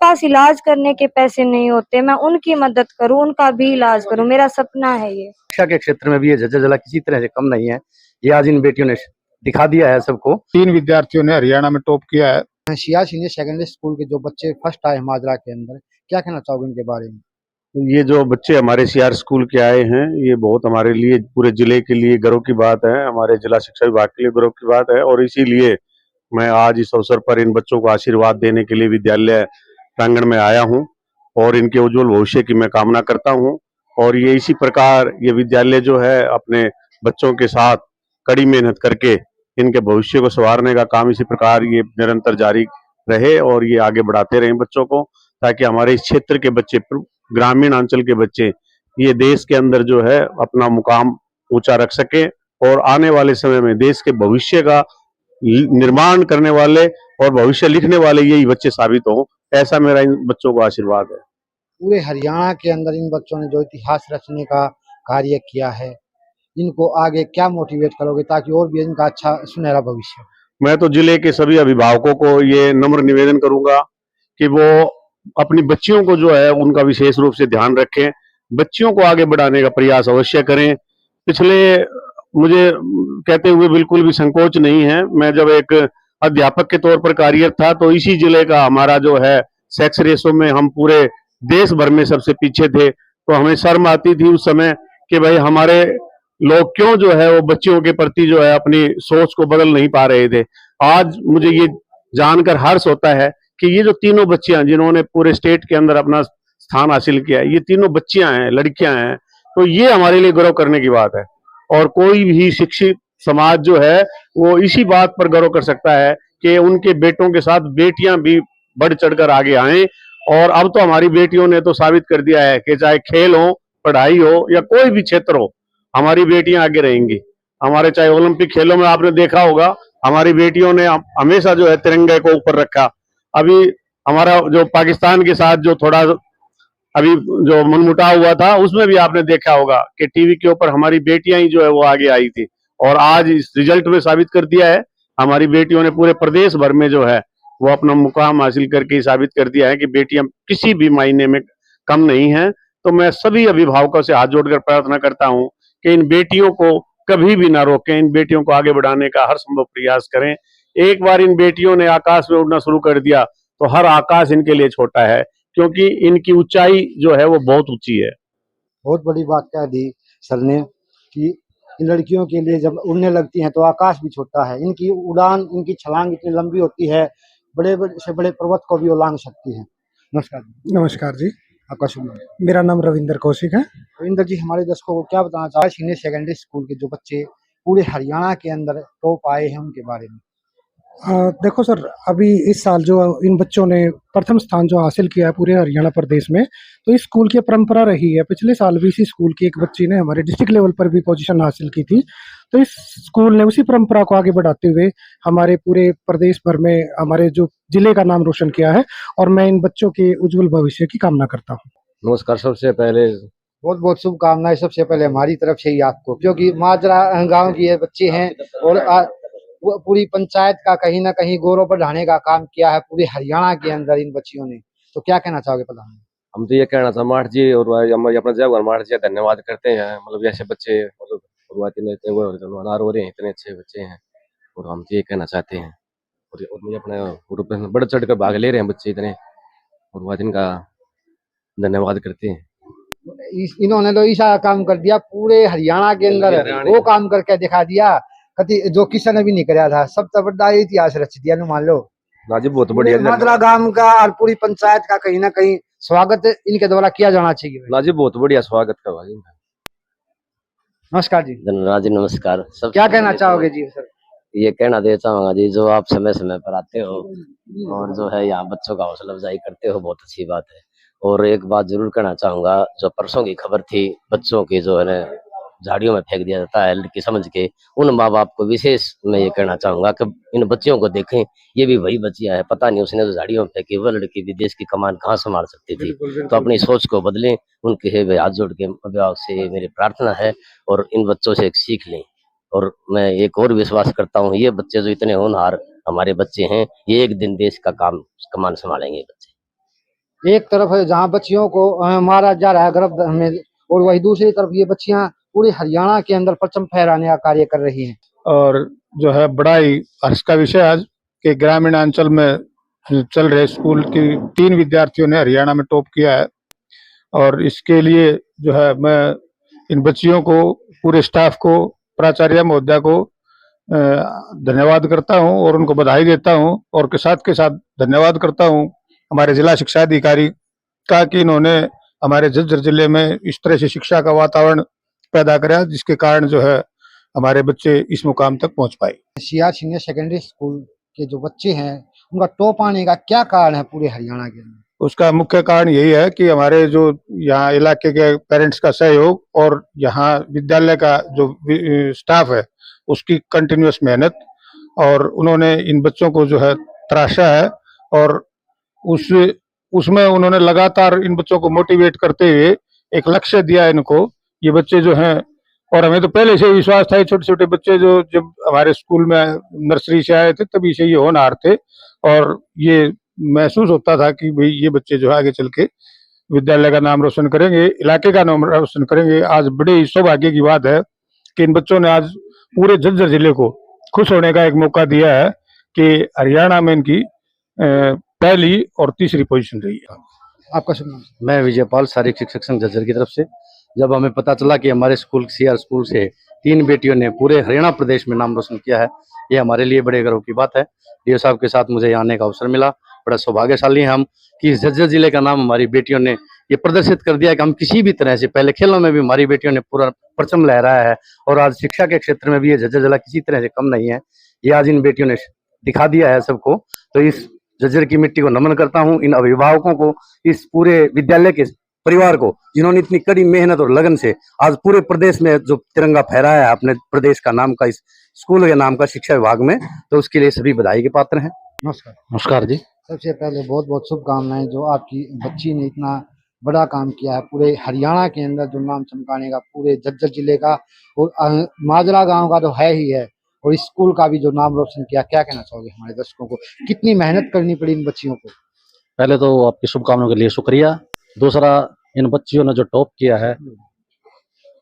पास इलाज करने के पैसे नहीं होते, मैं उनकी मदद करूं, उनका भी इलाज करूं, मेरा सपना है ये। शिक्षा के क्षेत्र में भी ये झज्जर जिला किसी तरह से कम नहीं है। ये आज इन बेटियों ने दिखा दिया है सबको। 3 विद्यार्थियों ने हरियाणा में टॉप किया है। शिया सीनियर सेकेंडरी स्कूल के जो बच्चे फर्स्ट आए माजरा के अंदर, क्या कहना चाहोगे इनके बारे में? ये जो बच्चे हमारे सीआर स्कूल के आए हैं, ये बहुत हमारे लिए, पूरे जिले के लिए गर्व की बात है, हमारे जिला शिक्षा विभाग के लिए गर्व की बात है। और इसीलिए मैं आज इस अवसर पर इन बच्चों को आशीर्वाद देने के लिए विद्यालय प्रांगण में आया हूं और इनके उज्जवल भविष्य की मैं कामना करता हूं। और ये इसी प्रकार ये विद्यालय जो है अपने बच्चों के साथ कड़ी मेहनत करके इनके भविष्य को संवारने का काम इसी प्रकार ये निरंतर जारी रहे और ये आगे बढ़ाते रहें बच्चों को, ताकि हमारे इस क्षेत्र के बच्चे, ग्रामीण अंचल के बच्चे, ये देश के अंदर जो है अपना मुकाम ऊंचा रख सके और आने वाले समय में देश के भविष्य का निर्माण करने वाले और भविष्य लिखने वाले यही बच्चे साबित हों, ऐसा मेरा इन बच्चों को आशीर्वाद है। पूरे हरियाणा के अंदर इन बच्चों ने जो इतिहास रचने का कार्य किया है, इनको आगे क्या मोटिवेट करोगे ताकि और भी इनका अच्छा सुनहरा भविष्य? मैं तो जिले के सभी अभिभावकों को ये नम्र निवेदन करूंगा कि वो अपनी बच्चियों को जो है उनका विशेष रूप से ध्यान रखें, बच्चियों को आगे बढ़ाने का प्रयास अवश्य करें। पिछले मुझे कहते हुए बिल्कुल भी संकोच नहीं है, मैं जब एक अध्यापक के तौर पर कार्यरत था तो इसी जिले का हमारा जो है सेक्स रेशो में हम पूरे देश भर में सबसे पीछे थे। तो हमें शर्म आती थी उस समय कि भाई हमारे लोग क्यों जो है वो बच्चियों के प्रति जो है अपनी सोच को बदल नहीं पा रहे थे। आज मुझे ये जानकर हर्ष होता है कि ये जो तीनों बच्चियां जिन्होंने पूरे स्टेट के अंदर अपना स्थान हासिल किया है, ये तीनों बच्चियां हैं, लड़कियां हैं, तो ये हमारे लिए गौरव करने की बात है। और कोई भी शिक्षित समाज जो है वो इसी बात पर गौरव कर सकता है कि उनके बेटों के साथ बेटियां भी बढ़ चढ़कर आगे आएं। और अब तो हमारी बेटियों ने तो साबित कर दिया है कि चाहे खेल हो, पढ़ाई हो या कोई भी क्षेत्र हो, हमारी बेटियां आगे रहेंगी। हमारे चाहे ओलंपिक खेलों में आपने देखा होगा, हमारी बेटियों ने हमेशा जो है तिरंगे को ऊपर रखा। अभी हमारा जो पाकिस्तान के साथ जो थोड़ा अभी जो मनमुटाव हुआ था, उसमें भी आपने देखा होगा कि टीवी के ऊपर हमारी बेटियां ही जो है वो आगे आई थी। और आज इस रिजल्ट में साबित कर दिया है, हमारी बेटियों ने पूरे प्रदेश भर में जो है वो अपना मुकाम हासिल करके साबित कर दिया है कि बेटियां किसी भी मायने में कम नहीं है। तो मैं सभी अभिभावकों से हाथ जोड़कर प्रार्थना करता हूं कि इन बेटियों को कभी भी ना रोकें, इन बेटियों को आगे बढ़ाने का हर संभव प्रयास करें। एक बार इन बेटियों ने आकाश में उड़ना शुरू कर दिया तो हर आकाश इनके लिए छोटा है, क्योंकि इनकी ऊंचाई जो है वो बहुत ऊंची है। बहुत बड़ी बात कह दी सर ने कि इन लड़कियों के लिए जब उड़ने लगती हैं तो आकाश भी छोटा है। इनकी उड़ान, इनकी छलांग इतनी लंबी होती है, बड़े बड़े से बड़े पर्वत को भी वो लांघ सकती हैं। नमस्कार। नमस्कार जी, आपका शुभ नाम? मेरा नाम रविंदर कौशिक है। रविंदर जी, हमारे दर्शकों को क्या बताना चाहे सीनियर सेकेंडरी स्कूल के जो बच्चे पूरे हरियाणा के अंदर टॉप आए हैं उनके बारे में? देखो सर, अभी इस साल जो इन बच्चों ने प्रथम स्थान जो हासिल किया है पूरे हरियाणा प्रदेश में, तो इस स्कूल की परंपरा रही है। पिछले साल भी इसी स्कूल की एक बच्ची ने हमारे डिस्ट्रिक्ट लेवल पर भी पोजीशन हासिल की थी। तो इस स्कूल ने उसी परंपरा को आगे बढ़ाते हुए हमारे पूरे प्रदेश भर में हमारे जो जिले का नाम रोशन किया है, और मैं इन बच्चों के उज्जवल भविष्य की कामना करता हूँ। नमस्कार। सबसे पहले बहुत बहुत शुभकामनाएं सबसे पहले हमारी तरफ से ही आपको, क्योंकि माजरा गांव की ये बच्चे हैं और वो पूरी पंचायत का कहीं ना कहीं गौरव बढ़ाने का काम किया है पूरे हरियाणा के अंदर इन बच्चियों ने। तो क्या कहना चाहोगे प्रधान? हम तो ये कहना था माठ जी और हम अपना जय माठ जी का धन्यवाद करते हैं। मतलब ऐसे बच्चे मतलब शुरुआती में इतने अनार हो रहे हैं, इतने अच्छे बच्चे हैं और हम तो ये कहना चाहते हैं। और मुझे अपने ग्रुप में बढ़ चढ़ कर भाग ले रहे हैं बच्चे इतने, और इनका धन्यवाद करते हैं। इन्होंने तो ऐसा काम कर दिया पूरे हरियाणा के अंदर, वो काम करके दिखा दिया कति जो किसी ने भी नहीं कराया था। सबसे बड़ा इतिहास रच दिया मान लो। राजीव बहुत बढ़िया माजरा गांव का और पूरी पंचायत का कहीं ना कहीं स्वागत इनके द्वारा किया जाना चाहिए। राजीव बहुत बढ़िया स्वागत करवा जी। नमस्कार जी। धनराज जी, नमस्कार। सब क्या कहना चाहोगे जी सर? ये कहना देना चाहूंगा जी, जो आप समय समय पर आते हो और जो है यहाँ बच्चों का हौसला अफजाई करते हो, बहुत अच्छी बात है। और एक बात जरूर कहना चाहूंगा, जो परसों की खबर थी बच्चों की जो है ना झाड़ियों में फेंक दिया जाता है लड़की समझ के, उन माँ बाप को विशेष मैं ये कहना चाहूंगा कि इन बच्चियों को देखें, ये भी वही बच्चियां हैं। पता नहीं उसने जो झाड़ियों में फेंकी वह लड़की भी देश की कमान कहाँ संभाल सकती थी। तो अपनी सोच को बदलें, उनके हाथ जोड़ के अभिभावक से मेरी प्रार्थना है और इन बच्चों से एक सीख लें। और मैं एक और विश्वास करता हूँ, ये बच्चे जो इतने होनहार हमारे बच्चे हैं, ये एक दिन देश का कमान संभालेंगे बच्चे। एक तरफ है जहाँ बच्चियों को मारा जा रहा है गर्भ में, और वही दूसरी तरफ ये बच्चियां पूरे हरियाणा के अंदर परचम फहराने का कार्य कर रही हैं। और जो है बड़ा ही हर्ष का विषय आज के ग्रामीण अंचल में चल रहे स्कूल की 3 विद्यार्थियों ने हरियाणा में टॉप किया है। और इसके लिए जो है मैं इन बच्चियों को, पूरे स्टाफ को, प्राचार्य महोदया को धन्यवाद करता हूं और उनको बधाई देता हूं। और के साथ धन्यवाद करता हूं हमारे जिला शिक्षा अधिकारी का कि इन्होंने हमारे झज्जर जिले में इस तरह से शिक्षा का वातावरण पैदा करा, जिसके कारण जो है हमारे बच्चे इस मुकाम तक पहुंच पाए। सीआर सीनियर सेकेंडरी स्कूल के जो बच्चे हैं उनका टॉप आने का क्या कारण है पूरे हरियाणा के अंदर? उसका मुख्य कारण यही है कि हमारे जो यहाँ इलाके के पेरेंट्स का सहयोग और यहाँ विद्यालय का जो स्टाफ है उसकी कंटिन्यूअस मेहनत, और उन्होंने इन बच्चों को जो है तराशा है और उसमें उन्होंने लगातार इन बच्चों को मोटिवेट करते हुए एक लक्ष्य दिया इनको। ये बच्चे जो हैं, और हमें तो पहले से ही विश्वास था, छोटे छोटे बच्चे जो जब हमारे स्कूल में नर्सरी से आए थे तभी से ये होनहार थे, और ये महसूस होता था कि भाई ये बच्चे जो है आगे चल के विद्यालय का नाम रोशन करेंगे, इलाके का नाम रोशन करेंगे। आज बड़े ही सौभाग्य की बात है कि इन बच्चों ने आज पूरे झज्जर जिले को खुश होने का एक मौका दिया है कि हरियाणा में इनकी पहली और तीसरी पोजीशन रही है। आपका शुभ नाम? मैं विजयपाल, शारीरिक शिक्षक संघ झज्जर की तरफ से। जब हमें पता चला कि हमारे स्कूल सीआर स्कूल से 3 बेटियों ने पूरे हरियाणा प्रदेश में नाम रोशन किया है, ये हमारे लिए बड़े गर्व की बात है। डीओ साहब के साथ मुझे यहाँ आने का अवसर मिला। बड़ा सौभाग्यशाली हैं हम कि इस झज्जर जिले का नाम हमारी बेटियों ने ये प्रदर्शित कर दिया कि हम किसी भी तरह से, पहले खेलों में भी हमारी बेटियों ने पूरा परचम लहराया है, और आज शिक्षा के क्षेत्र में भी ये झज्जर जिला किसी तरह से कम नहीं है। ये आज इन बेटियों ने दिखा दिया है सबको। तो इस झज्जर की मिट्टी को नमन करता हूँ, इन अभिभावकों को, इस पूरे विद्यालय के परिवार को, जिन्होंने इतनी कड़ी मेहनत और लगन से आज पूरे प्रदेश में जो तिरंगा फहराया है अपने प्रदेश का नाम का, इस स्कूल के नाम का शिक्षा विभाग में, तो उसके लिए सभी बधाई के पात्र हैं। नमस्कार। नमस्कार जी। सबसे पहले बहुत बहुत शुभकामनाएं, जो आपकी बच्ची ने इतना बड़ा काम किया है पूरे हरियाणा के अंदर, जो नाम चमकाने का पूरे झज्जर जिले का और माजरा गांव का तो है ही है, और इस स्कूल का भी जो नाम रोशन किया। क्या कहना चाहोगे हमारे दर्शकों को, कितनी मेहनत करनी पड़ी इन बच्चियों को? पहले तो आपकी शुभकामनाओं के लिए शुक्रिया। दूसरा, इन बच्चियों ने जो टॉप किया है,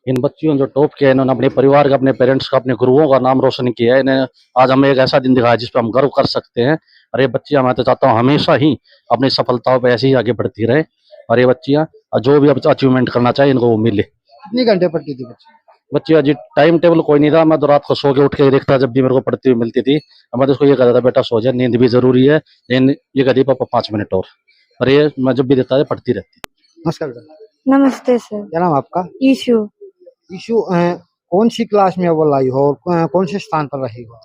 इन्होंने अपने परिवार का, अपने पेरेंट्स का, अपने गुरुओं का नाम रोशन किया है। इन्हें आज हमें एक ऐसा दिन दिखाया जिस पर हम गर्व कर सकते हैं। और ये बच्चियां, मैं तो चाहता हूँ हमेशा ही अपनी सफलताओं पे ऐसे ही आगे बढ़ती रहे, और ये बच्चियां जो भी अचीवमेंट करना चाहिए इनको वो मिले। कितने घंटे पढ़ती थी बच्चियां जी, टाइम टेबल कोई नहीं था। मैं तो रात को सो के उठ के देखता, जब भी मेरे को पढ़ती हुई मिलती थी मैं तो उसको ये कहता था, बेटा सो जा, नींद भी जरूरी है। लेकिन ये कहती पापा 5 मिनट और ये मैं जब भी देता है पढ़ती रहती। नमस्कार बेटा। नमस्ते सर। क्या नाम आपका? ईशु। ईशु, कौन सी क्लास में अव्वल आई हो और कौन से स्थान पर रही हो?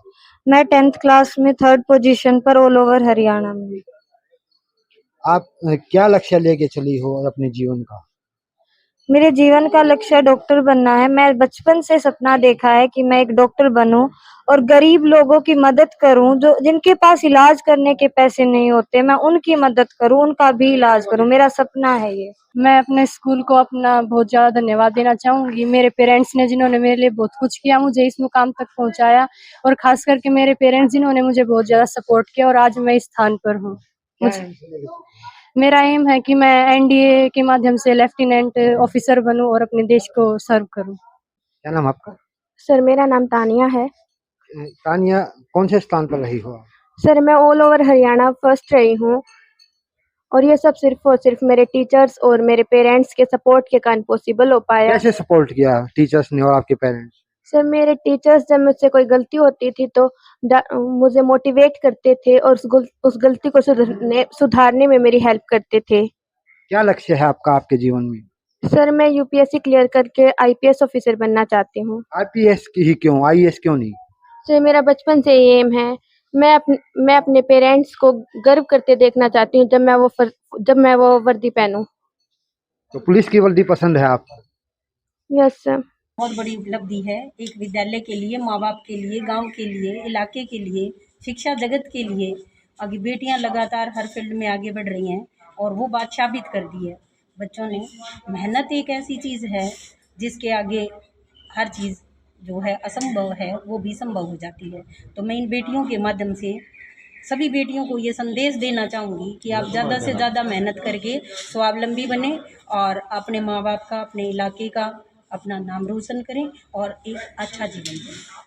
मैं 10th क्लास में 3rd पोजीशन पर ऑल ओवर हरियाणा में। आप क्या लक्ष्य लेके चली हो अपने जीवन का? मेरे जीवन का लक्ष्य डॉक्टर बनना है। मैं बचपन से सपना देखा है कि मैं एक डॉक्टर बनूं और गरीब लोगों की मदद करूं, जो जिनके पास इलाज करने के पैसे नहीं होते, मैं उनकी मदद करूं, उनका भी इलाज करूं। मेरा सपना है ये। मैं अपने स्कूल को अपना बहुत ज़्यादा धन्यवाद देना चाहूँगी। मेरे पेरेंट्स ने, जिन्होंने मेरे लिए बहुत कुछ किया, मुझे इस मुकाम तक पहुँचाया, और ख़ास करके मेरे पेरेंट्स जिन्होंने मुझे बहुत ज़्यादा सपोर्ट किया, और आज मैं इस स्थान पर हूँ। मेरा एम है कि मैं एनडीए के माध्यम से लेफ्टिनेंट ऑफिसर बनूं और अपने देश को सर्व करूं। क्या नाम आपका? सर, मेरा नाम तानिया है। तानिया, कौन से स्थान पर रही हो? सर, मैं ऑल ओवर हरियाणा फर्स्ट रही हूँ, और ये सब सिर्फ और सिर्फ मेरे टीचर्स और मेरे पेरेंट्स के सपोर्ट के कारण पॉसिबल हो पाया। कैसे सपोर्ट किया टीचर्स ने और आपके पेरेंट्स? सर, मेरे टीचर्स जब मुझसे कोई गलती होती थी तो मुझे मोटिवेट करते थे, और उस गलती को सुधारने में मेरी हेल्प करते थे। क्या लक्ष्य है आपका आपके जीवन में? सर, मैं यूपीएससी क्लियर करके आईपीएस ऑफिसर बनना चाहती हूँ। आईपीएस की ही क्यों, आईएएस क्यों नहीं? सर, मेरा बचपन से ये एम है। मैं अपने पेरेंट्स को गर्व करते देखना चाहती हूँ जब मैं वो वर्दी पहनूं। तो पुलिस की वर्दी पसंद है आपको? Yes sir. बहुत बड़ी उपलब्धि है एक विद्यालय के लिए, माँ बाप के लिए, गांव के लिए, इलाके के लिए, शिक्षा जगत के लिए। अभी बेटियां लगातार हर फील्ड में आगे बढ़ रही हैं, और वो बात साबित कर दी है बच्चों ने। मेहनत एक ऐसी चीज़ है जिसके आगे हर चीज़ जो है असंभव है वो भी संभव हो जाती है। तो मैं इन बेटियों के माध्यम से सभी बेटियों को ये संदेश देना चाहूँगी कि आप ज़्यादा से ज़्यादा मेहनत करके स्वावलंबी बने और अपने माँ बाप का, अपने इलाके का, अपना नाम रोशन करें और एक अच्छा जीवन जिएं।